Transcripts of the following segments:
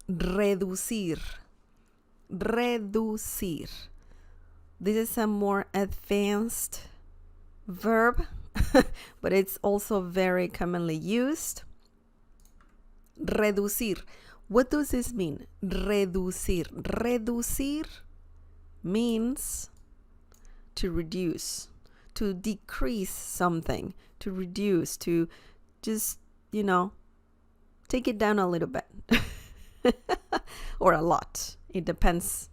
reducir. Reducir. This is a more advanced verb, but it's also very commonly used. Reducir. What does this mean? Reducir. Reducir means to reduce, to decrease something, to reduce, to just, take it down a little bit or a lot. It depends,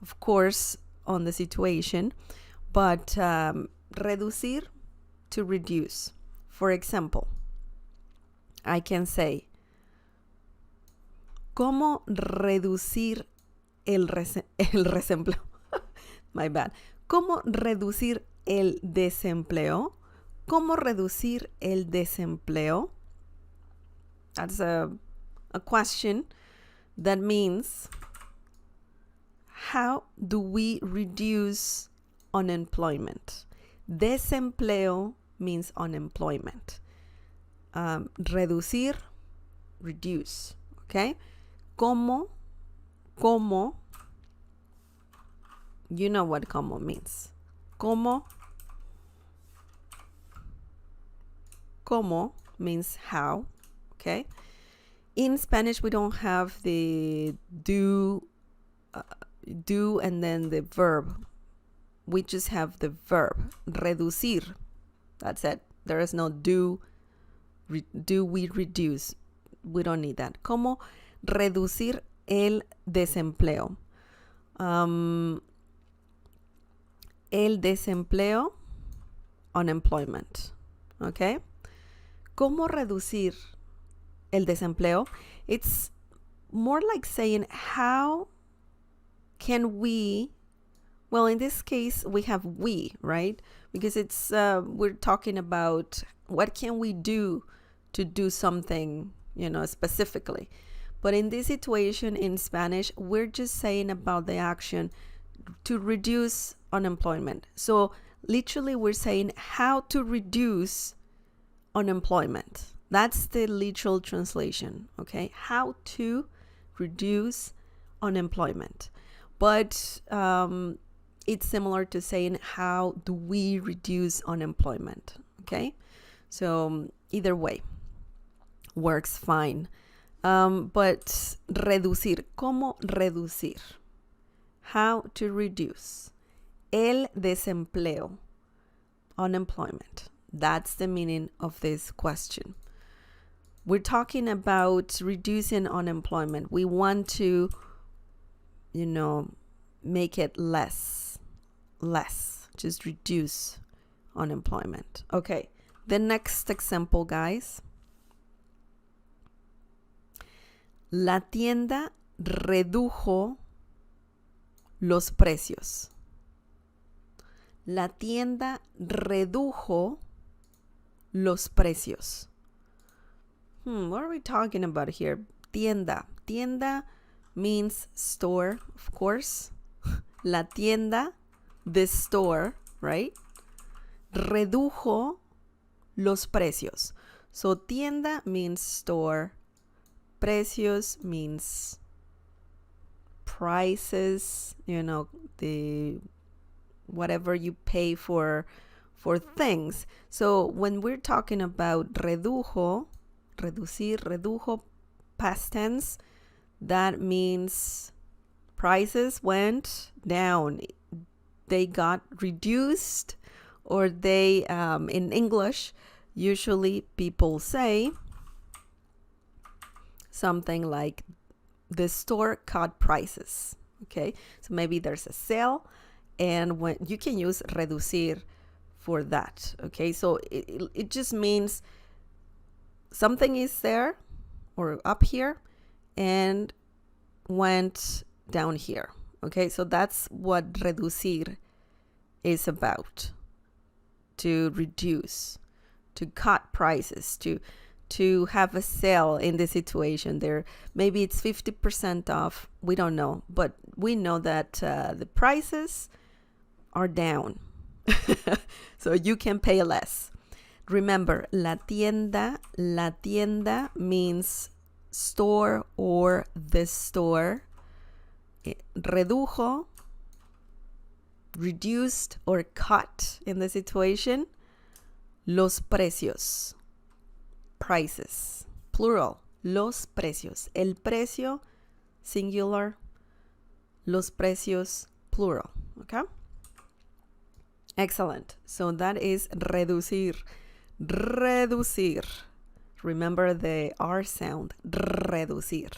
of course, on the situation, but reducir, to reduce. For example, I can say, ¿cómo reducir el desempleo? My bad. ¿Cómo reducir el desempleo? ¿Cómo reducir el desempleo? That's a question that means, how do we reduce unemployment? Desempleo means unemployment. Reducir, reduce. Okay? ¿Cómo? You know what ¿cómo means. ¿Cómo means how. Okay? In Spanish, we don't have the do and then the verb. We just have the verb, reducir. That's it. There is no do we reduce. We don't need that. ¿Cómo reducir el desempleo? El desempleo, unemployment. Okay? ¿Cómo reducir el desempleo? It's more like saying, how can we, well, in this case, we have we, right? Because it's, we're talking about what can we do to do something, specifically. But in this situation in Spanish, we're just saying about the action to reduce unemployment. So literally we're saying how to reduce unemployment. That's the literal translation, okay? How to reduce unemployment. But it's similar to saying how do we reduce unemployment, okay? So either way works fine. But reducir, ¿cómo reducir? How to reduce el desempleo, unemployment. That's the meaning of this question. We're talking about reducing unemployment. We want to, make it less. Just reduce unemployment. Okay, the next example, guys. La tienda redujo los precios. La tienda redujo los precios. What are we talking about here? Tienda. Tienda means store, of course. La tienda, the store, right? Redujo los precios. So tienda means store. Precios means prices, the whatever you pay for things. So when we're talking about redujo, reducir, redujo, past tense, that means prices went down. They got reduced, or they, in English, usually people say something like the store cut prices. Okay, so maybe there's a sale, and when you can use reducir for that. Okay, so it just means something is there or up here and went down here. Okay, so that's what reducir is about. To reduce, to cut prices, to have a sale in the situation there. Maybe it's 50% off. We don't know, but we know that the prices are down. So you can pay less. Remember, la tienda means store or the store. Redujo, reduced or cut in the situation. Los precios, prices, plural. Los precios, el precio, singular. Los precios, plural. Okay? Excellent. So that is reducir. Reducir. Remember the R sound. Reducir.